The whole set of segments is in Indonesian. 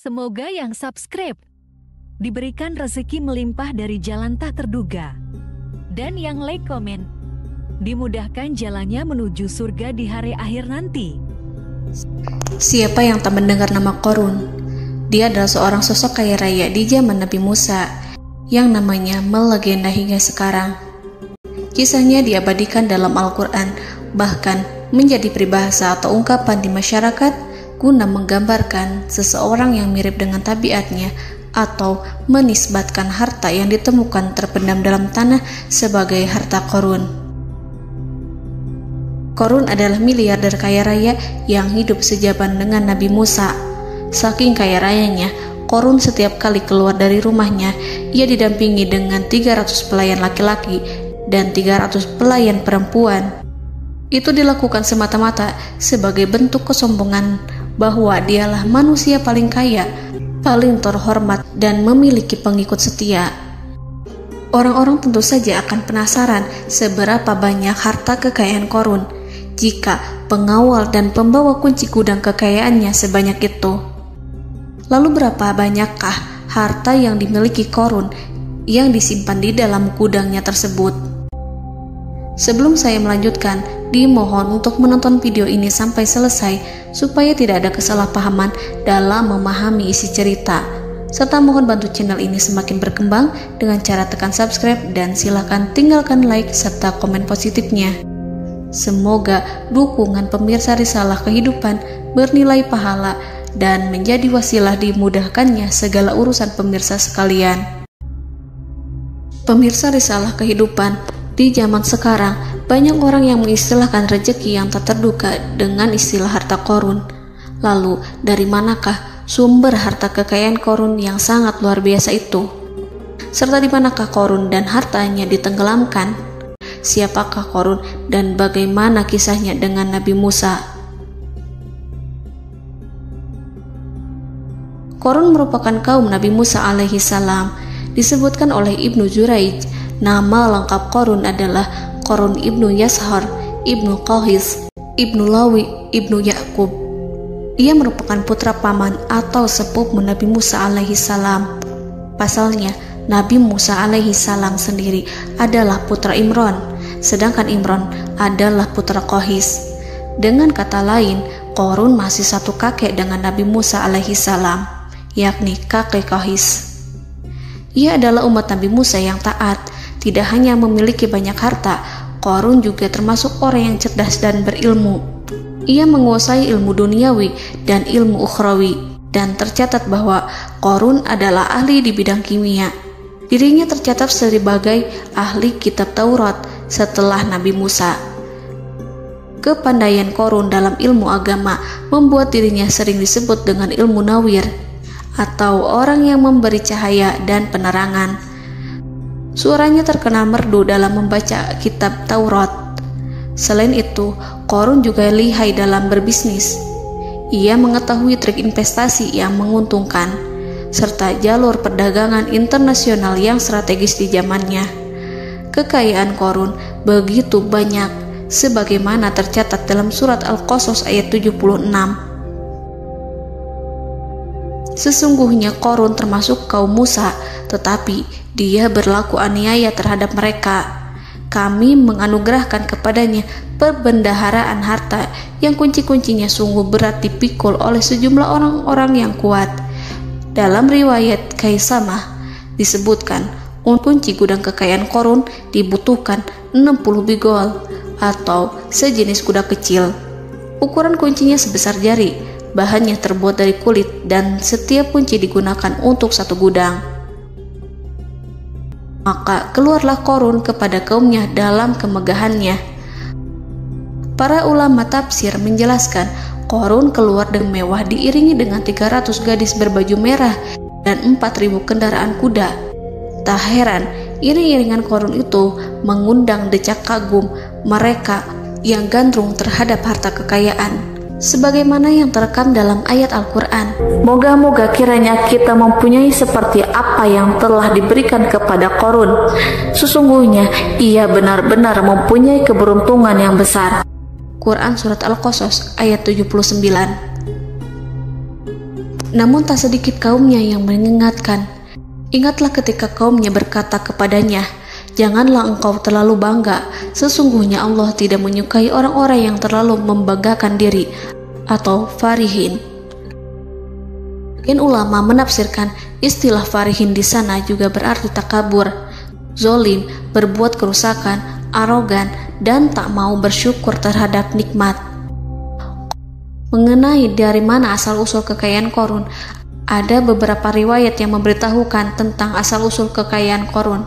Semoga yang subscribe diberikan rezeki melimpah dari jalan tak terduga. Dan yang like komen, dimudahkan jalannya menuju surga di hari akhir nanti. Siapa yang tak mendengar nama Qorun? Dia adalah seorang sosok kaya raya di zaman Nabi Musa yang namanya melegenda hingga sekarang. Kisahnya diabadikan dalam Al-Quran, bahkan menjadi peribahasa atau ungkapan di masyarakat guna menggambarkan seseorang yang mirip dengan tabiatnya atau menisbatkan harta yang ditemukan terpendam dalam tanah sebagai harta Qorun. Qorun adalah miliarder kaya raya yang hidup sejaman dengan Nabi Musa. Saking kaya rayanya, Qorun setiap kali keluar dari rumahnya, ia didampingi dengan 300 pelayan laki-laki dan 300 pelayan perempuan. Itu dilakukan semata-mata sebagai bentuk kesombongan bahwa dialah manusia paling kaya, paling terhormat, dan memiliki pengikut setia. Orang-orang tentu saja akan penasaran seberapa banyak harta kekayaan Qorun jika pengawal dan pembawa kunci gudang kekayaannya sebanyak itu. Lalu berapa banyakkah harta yang dimiliki Qorun yang disimpan di dalam gudangnya tersebut? Sebelum saya melanjutkan, dimohon untuk menonton video ini sampai selesai supaya tidak ada kesalahpahaman dalam memahami isi cerita, serta mohon bantu channel ini semakin berkembang dengan cara tekan subscribe dan silakan tinggalkan like serta komen positifnya. Semoga dukungan pemirsa Risalah Kehidupan bernilai pahala dan menjadi wasilah dimudahkannya segala urusan pemirsa sekalian. Pemirsa Risalah Kehidupan, di zaman sekarang, banyak orang yang mengistilahkan rezeki yang tak terduga dengan istilah harta Qorun. Lalu, dari manakah sumber harta kekayaan Qorun yang sangat luar biasa itu? Serta di manakah Qorun dan hartanya ditenggelamkan? Siapakah Qorun dan bagaimana kisahnya dengan Nabi Musa? Qorun merupakan kaum Nabi Musa alaihi salam. Disebutkan oleh Ibnu Jurayj, nama lengkap Qorun adalah Qorun ibnu Yashar, ibnu Qahis, ibnu Lawi, ibnu Yakub. Ia merupakan putra paman atau sepupu Nabi Musa alaihi salam. Pasalnya, Nabi Musa alaihi salam sendiri adalah putra Imran, sedangkan Imran adalah putra Qahis. Dengan kata lain, Qorun masih satu kakek dengan Nabi Musa alaihi salam, yakni kakek Qahis. Ia adalah umat Nabi Musa yang taat. Tidak hanya memiliki banyak harta, Qorun juga termasuk orang yang cerdas dan berilmu. Ia menguasai ilmu duniawi dan ilmu ukhrawi, dan tercatat bahwa Qorun adalah ahli di bidang kimia. Dirinya tercatat sebagai ahli kitab Taurat setelah Nabi Musa. Kepandaian Qorun dalam ilmu agama membuat dirinya sering disebut dengan ilmu nawir, atau orang yang memberi cahaya dan penerangan. Suaranya terkenal merdu dalam membaca kitab Taurat. Selain itu, Qorun juga lihai dalam berbisnis. Ia mengetahui trik investasi yang menguntungkan, serta jalur perdagangan internasional yang strategis di zamannya. Kekayaan Qorun begitu banyak, sebagaimana tercatat dalam surat Al-Qasas ayat 76. Sesungguhnya Qorun termasuk kaum Musa, tetapi dia berlaku aniaya terhadap mereka. Kami menganugerahkan kepadanya perbendaharaan harta yang kunci-kuncinya sungguh berat dipikul oleh sejumlah orang-orang yang kuat. Dalam riwayat Kaisamah disebutkan, kunci gudang kekayaan Qorun dibutuhkan 60 bigol atau sejenis kuda kecil. Ukuran kuncinya sebesar jari, bahannya terbuat dari kulit, dan setiap kunci digunakan untuk satu gudang. Maka keluarlah Qorun kepada kaumnya dalam kemegahannya. Para ulama tafsir menjelaskan, Qorun keluar dengan mewah diiringi dengan 300 gadis berbaju merah dan 4.000 kendaraan kuda. Tak heran, iring-iringan Qorun itu mengundang decak kagum mereka yang gandrung terhadap harta kekayaan, sebagaimana yang terekam dalam ayat Al-Quran. Moga-moga kiranya kita mempunyai seperti apa yang telah diberikan kepada Qorun. Sesungguhnya ia benar-benar mempunyai keberuntungan yang besar. Quran Surat Al-Qasas ayat 79. Namun tak sedikit kaumnya yang mengingatkan. Ingatlah ketika kaumnya berkata kepadanya, "Janganlah engkau terlalu bangga, sesungguhnya Allah tidak menyukai orang-orang yang terlalu membanggakan diri," atau farihin. Ulama menafsirkan istilah farihin di sana juga berarti takabur, zolim, berbuat kerusakan, arogan, dan tak mau bersyukur terhadap nikmat. Mengenai dari mana asal-usul kekayaan Qorun, ada beberapa riwayat yang memberitahukan tentang asal-usul kekayaan Qorun.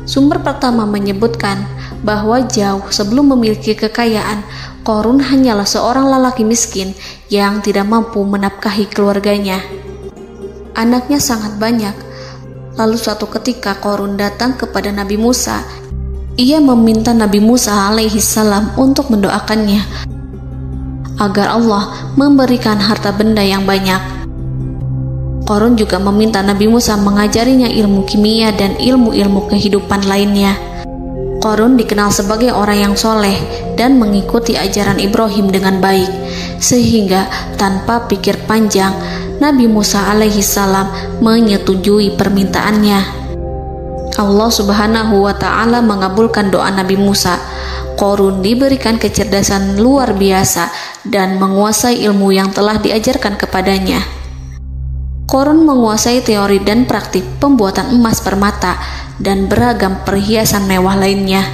Sumber pertama menyebutkan bahwa jauh sebelum memiliki kekayaan, Qorun hanyalah seorang lelaki miskin yang tidak mampu menafkahi keluarganya. Anaknya sangat banyak. Lalu suatu ketika Qorun datang kepada Nabi Musa. Ia meminta Nabi Musa alaihissalam untuk mendoakannya agar Allah memberikan harta benda yang banyak. Qorun juga meminta Nabi Musa mengajarinya ilmu kimia dan ilmu-ilmu kehidupan lainnya. Qorun dikenal sebagai orang yang soleh dan mengikuti ajaran Ibrahim dengan baik, sehingga tanpa pikir panjang Nabi Musa alaihissalam menyetujui permintaannya. Allah Subhanahu wa Ta'ala mengabulkan doa Nabi Musa. Qorun diberikan kecerdasan luar biasa dan menguasai ilmu yang telah diajarkan kepadanya. Qorun menguasai teori dan praktik pembuatan emas permata dan beragam perhiasan mewah lainnya.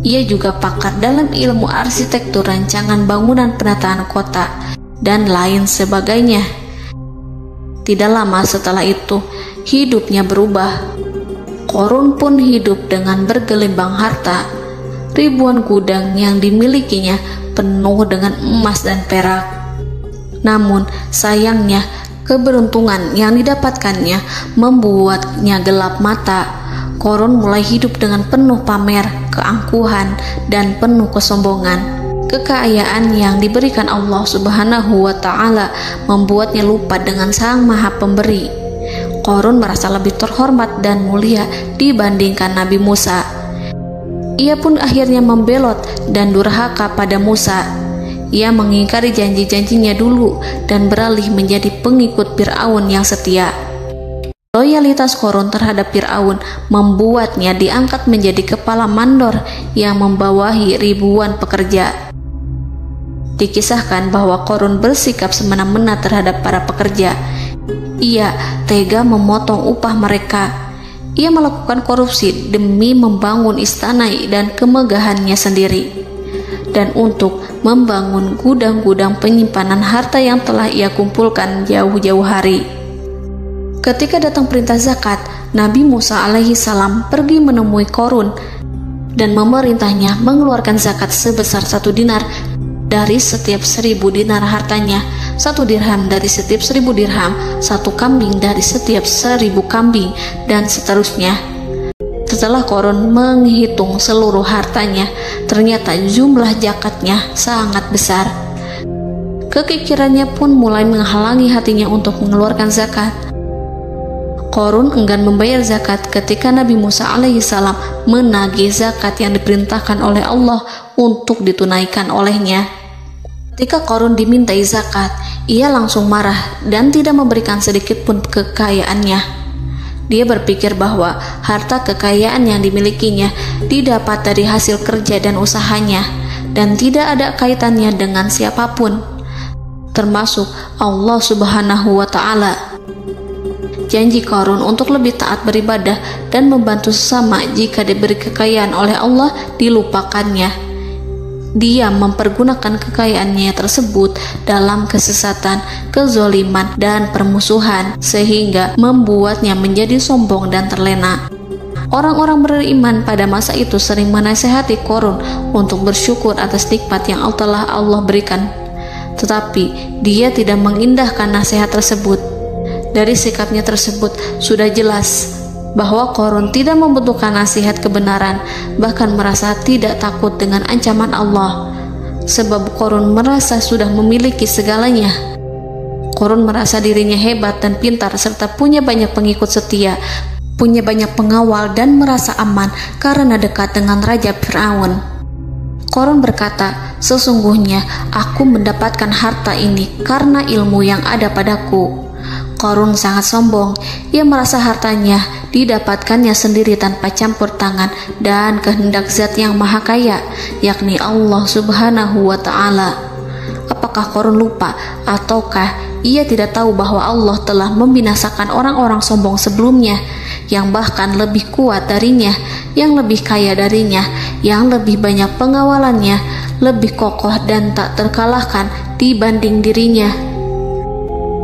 Ia juga pakar dalam ilmu arsitektur, rancangan bangunan, penataan kota, dan lain sebagainya. Tidak lama setelah itu, hidupnya berubah. Qorun pun hidup dengan bergelimbang harta. Ribuan gudang yang dimilikinya penuh dengan emas dan perak. Namun sayangnya, keberuntungan yang didapatkannya membuatnya gelap mata. Qorun mulai hidup dengan penuh pamer, keangkuhan, dan penuh kesombongan. Kekayaan yang diberikan Allah Subhanahu wa Ta'ala membuatnya lupa dengan Sang Maha Pemberi. Qorun merasa lebih terhormat dan mulia dibandingkan Nabi Musa. Ia pun akhirnya membelot dan durhaka pada Musa. Ia mengingkari janji-janjinya dulu dan beralih menjadi pengikut Fir'aun yang setia. Loyalitas Qorun terhadap Fir'aun membuatnya diangkat menjadi kepala mandor yang membawahi ribuan pekerja. Dikisahkan bahwa Qorun bersikap semena-mena terhadap para pekerja. Ia tega memotong upah mereka. Ia melakukan korupsi demi membangun istana dan kemegahannya sendiri, dan untuk membangun gudang-gudang penyimpanan harta yang telah ia kumpulkan jauh-jauh hari. Ketika datang perintah zakat, Nabi Musa alaihissalam pergi menemui Qorun dan memerintahnya mengeluarkan zakat sebesar 1 dinar dari setiap 1000 dinar hartanya, 1 dirham dari setiap 1000 dirham, 1 kambing dari setiap 1000 kambing, dan seterusnya. Setelah Qorun menghitung seluruh hartanya, ternyata jumlah zakatnya sangat besar. Kekikirannya pun mulai menghalangi hatinya untuk mengeluarkan zakat. Qorun enggan membayar zakat ketika Nabi Musa alaihissalam menagih zakat yang diperintahkan oleh Allah untuk ditunaikan olehnya. Ketika Qorun dimintai zakat, ia langsung marah dan tidak memberikan sedikit pun kekayaannya. Dia berpikir bahwa harta kekayaan yang dimilikinya didapat dari hasil kerja dan usahanya, dan tidak ada kaitannya dengan siapapun, termasuk Allah Subhanahu wa Ta'ala. Janji Qorun untuk lebih taat beribadah dan membantu sesama jika diberi kekayaan oleh Allah dilupakannya. Dia mempergunakan kekayaannya tersebut dalam kesesatan, kezoliman, dan permusuhan, sehingga membuatnya menjadi sombong dan terlena. Orang-orang beriman pada masa itu sering menasihati Qorun untuk bersyukur atas nikmat yang telah Allah berikan, tetapi dia tidak mengindahkan nasihat tersebut. Dari sikapnya tersebut sudah jelas bahwa Qorun tidak membutuhkan nasihat kebenaran, bahkan merasa tidak takut dengan ancaman Allah, sebab Qorun merasa sudah memiliki segalanya. Qorun merasa dirinya hebat dan pintar serta punya banyak pengikut setia, punya banyak pengawal, dan merasa aman karena dekat dengan Raja Fir'aun. Korun berkata, "Sesungguhnya aku mendapatkan harta ini karena ilmu yang ada padaku." Korun sangat sombong. Ia merasa hartanya didapatkannya sendiri tanpa campur tangan dan kehendak Zat yang Maha Kaya, yakni Allah Subhanahu wa Ta'ala. Apakah Korun lupa ataukah ia tidak tahu bahwa Allah telah membinasakan orang-orang sombong sebelumnya, yang bahkan lebih kuat darinya, yang lebih kaya darinya, yang lebih banyak pengawalannya, lebih kokoh dan tak terkalahkan dibanding dirinya?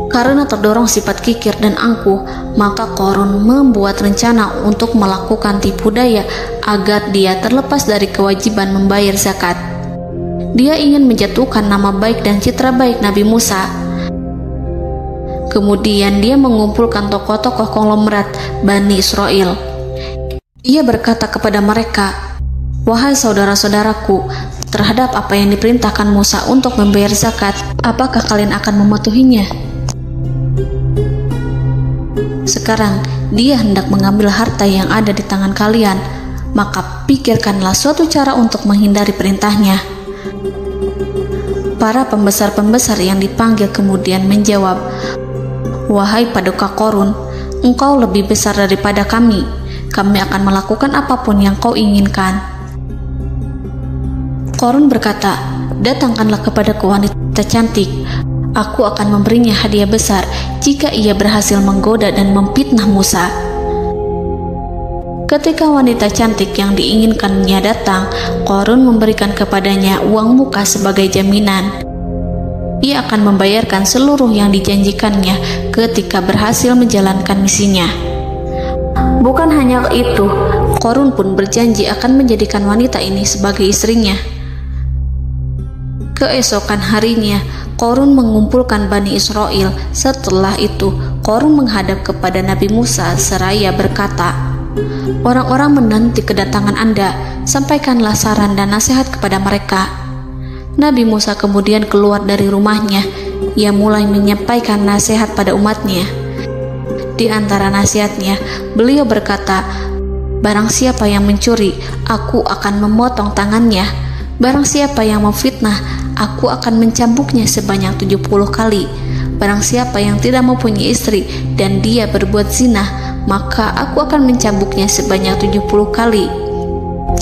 Karena terdorong sifat kikir dan angkuh, maka Korun membuat rencana untuk melakukan tipu daya agar dia terlepas dari kewajiban membayar zakat. Dia ingin menjatuhkan nama baik dan citra baik Nabi Musa. Kemudian dia mengumpulkan tokoh-tokoh konglomerat Bani Israel. Ia berkata kepada mereka, "Wahai saudara-saudaraku, terhadap apa yang diperintahkan Musa untuk membayar zakat, apakah kalian akan mematuhinya? Sekarang dia hendak mengambil harta yang ada di tangan kalian, maka pikirkanlah suatu cara untuk menghindari perintahnya." Para pembesar-pembesar yang dipanggil kemudian menjawab, "Wahai paduka Korun, engkau lebih besar daripada kami. Kami akan melakukan apapun yang kau inginkan." Korun berkata, "Datangkanlah kepadaku wanita cantik. Aku akan memberinya hadiah besar jika ia berhasil menggoda dan memfitnah Musa." Ketika wanita cantik yang diinginkannya datang, Korun memberikan kepadanya uang muka sebagai jaminan. Ia akan membayarkan seluruh yang dijanjikannya ketika berhasil menjalankan misinya. Bukan hanya itu, Korun pun berjanji akan menjadikan wanita ini sebagai istrinya. Keesokan harinya, Korun mengumpulkan Bani Israel. Setelah itu, Korun menghadap kepada Nabi Musa seraya berkata, "Orang-orang menanti kedatangan Anda, sampaikanlah saran dan nasihat kepada mereka." Nabi Musa kemudian keluar dari rumahnya. Ia mulai menyampaikan nasihat pada umatnya. Di antara nasihatnya, beliau berkata, "Barang siapa yang mencuri, aku akan memotong tangannya. Barang siapa yang memfitnah, aku akan mencambuknya sebanyak 70 kali. Barang siapa yang tidak mempunyai istri dan dia berbuat zina, maka aku akan mencambuknya sebanyak 70 kali.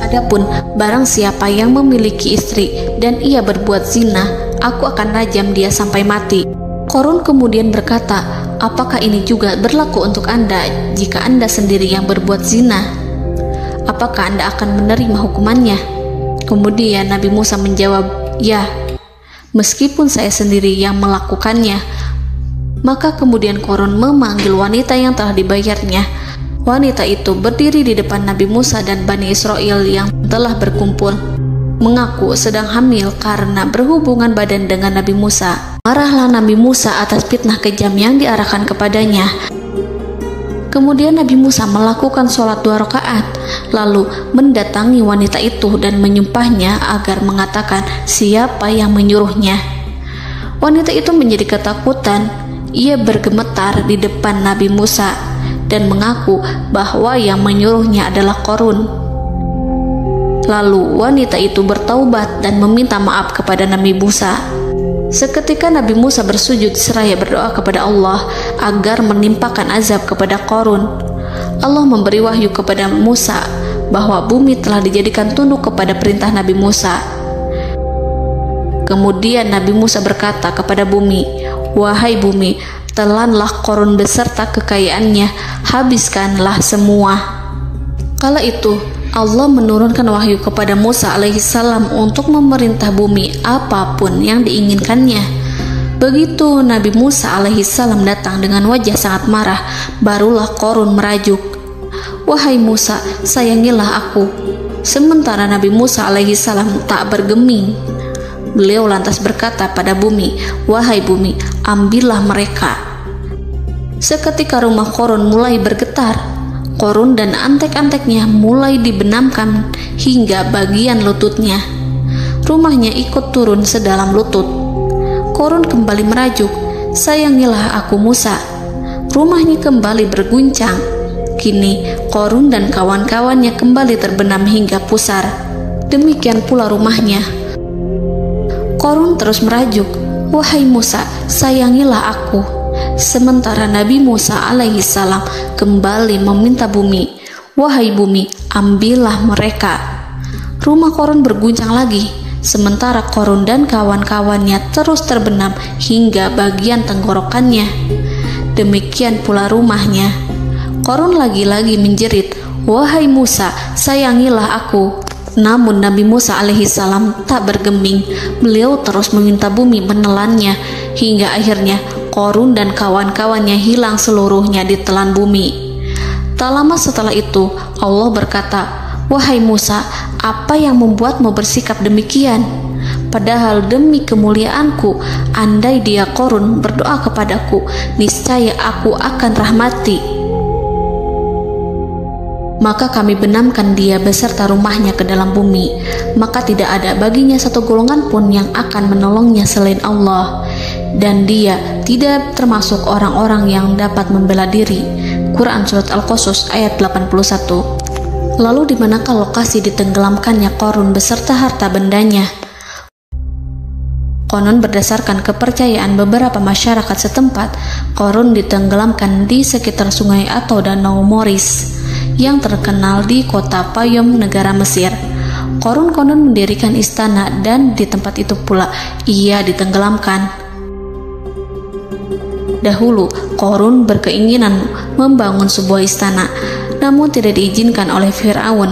Adapun barang siapa yang memiliki istri dan ia berbuat zina, aku akan rajam dia sampai mati." Korun kemudian berkata, "Apakah ini juga berlaku untuk Anda jika Anda sendiri yang berbuat zina? Apakah Anda akan menerima hukumannya?" Kemudian Nabi Musa menjawab, "Ya, meskipun saya sendiri yang melakukannya." Maka kemudian Korun memanggil wanita yang telah dibayarnya. Wanita itu berdiri di depan Nabi Musa dan Bani Israel yang telah berkumpul, mengaku sedang hamil karena berhubungan badan dengan Nabi Musa. Marahlah Nabi Musa atas fitnah kejam yang diarahkan kepadanya. Kemudian Nabi Musa melakukan sholat 2 rakaat, lalu mendatangi wanita itu dan menyumpahnya agar mengatakan siapa yang menyuruhnya. Wanita itu menjadi ketakutan. Ia bergemetar di depan Nabi Musa dan mengaku bahwa yang menyuruhnya adalah Korun. Lalu wanita itu bertaubat dan meminta maaf kepada Nabi Musa. Seketika Nabi Musa bersujud seraya berdoa kepada Allah agar menimpakan azab kepada Korun. Allah memberi wahyu kepada Musa bahwa bumi telah dijadikan tunduk kepada perintah Nabi Musa. Kemudian Nabi Musa berkata kepada bumi, "Wahai bumi, telanlah Korun beserta kekayaannya, habiskanlah semua." Kala itu Allah menurunkan wahyu kepada Musa alaihissalam untuk memerintah bumi apapun yang diinginkannya. Begitu Nabi Musa alaihissalam datang dengan wajah sangat marah, barulah Korun merajuk, "Wahai Musa, sayangilah aku." Sementara Nabi Musa alaihissalam tak bergeming. Beliau lantas berkata pada bumi, "Wahai bumi, ambillah mereka." Seketika rumah Korun mulai bergetar. Korun dan antek-anteknya mulai dibenamkan hingga bagian lututnya. Rumahnya ikut turun sedalam lutut. Korun kembali merajuk, "Sayangilah aku Musa." Rumahnya kembali berguncang. Kini Korun dan kawan-kawannya kembali terbenam hingga pusar. demikian pula rumahnya. Korun terus merajuk, "Wahai Musa, sayangilah aku." Sementara Nabi Musa alaihissalam kembali meminta bumi, "Wahai bumi, ambillah mereka." Rumah Korun berguncang lagi, sementara Korun dan kawan-kawannya terus terbenam hingga bagian tenggorokannya. Demikian pula rumahnya. Korun lagi-lagi menjerit, "Wahai Musa, sayangilah aku." Namun Nabi Musa alaihissalam tak bergeming. Beliau terus meminta bumi menelannya, hingga akhirnya Korun dan kawan-kawannya hilang seluruhnya ditelan bumi. Tak lama setelah itu Allah berkata, "Wahai Musa, apa yang membuatmu bersikap demikian? Padahal demi kemuliaanku, andai dia Korun berdoa kepadaku, niscaya aku akan rahmati. Maka kami benamkan dia beserta rumahnya ke dalam bumi, maka tidak ada baginya satu golongan pun yang akan menolongnya selain Allah, dan dia tidak termasuk orang-orang yang dapat membela diri." Quran Surat Al-Qasas ayat 81. Lalu di manakah lokasi ditenggelamkannya Korun beserta harta bendanya? Konon berdasarkan kepercayaan beberapa masyarakat setempat, Korun ditenggelamkan di sekitar sungai atau danau Moris yang terkenal di kota Payom, negara Mesir. Korun konon mendirikan istana dan di tempat itu pula ia ditenggelamkan. Dahulu, Korun berkeinginan membangun sebuah istana, namun tidak diizinkan oleh Fir'aun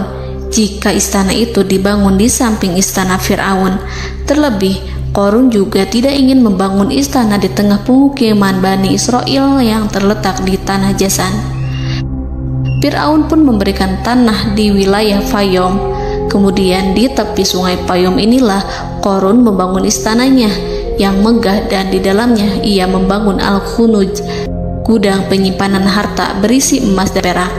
jika istana itu dibangun di samping istana Fir'aun. Terlebih, Korun juga tidak ingin membangun istana di tengah pemukiman Bani Israel yang terletak di tanah Jasan. Fir'aun pun memberikan tanah di wilayah Fayom. Kemudian di tepi sungai Payom inilah Korun membangun istananya yang megah, dan di dalamnya ia membangun Al-Khunuj, gudang penyimpanan harta berisi emas dan perak.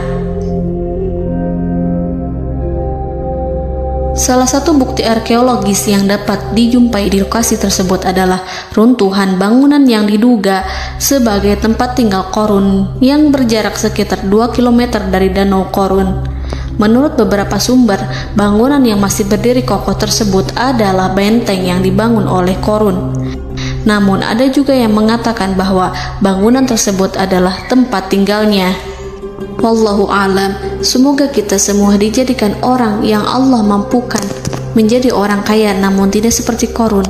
Salah satu bukti arkeologis yang dapat dijumpai di lokasi tersebut adalah runtuhan bangunan yang diduga sebagai tempat tinggal Korun yang berjarak sekitar 2 km dari Danau Korun. Menurut beberapa sumber, bangunan yang masih berdiri kokoh tersebut adalah benteng yang dibangun oleh Korun. Namun ada juga yang mengatakan bahwa bangunan tersebut adalah tempat tinggalnya. Wallahu a'lam. Semoga kita semua dijadikan orang yang Allah mampukan menjadi orang kaya namun tidak seperti Korun,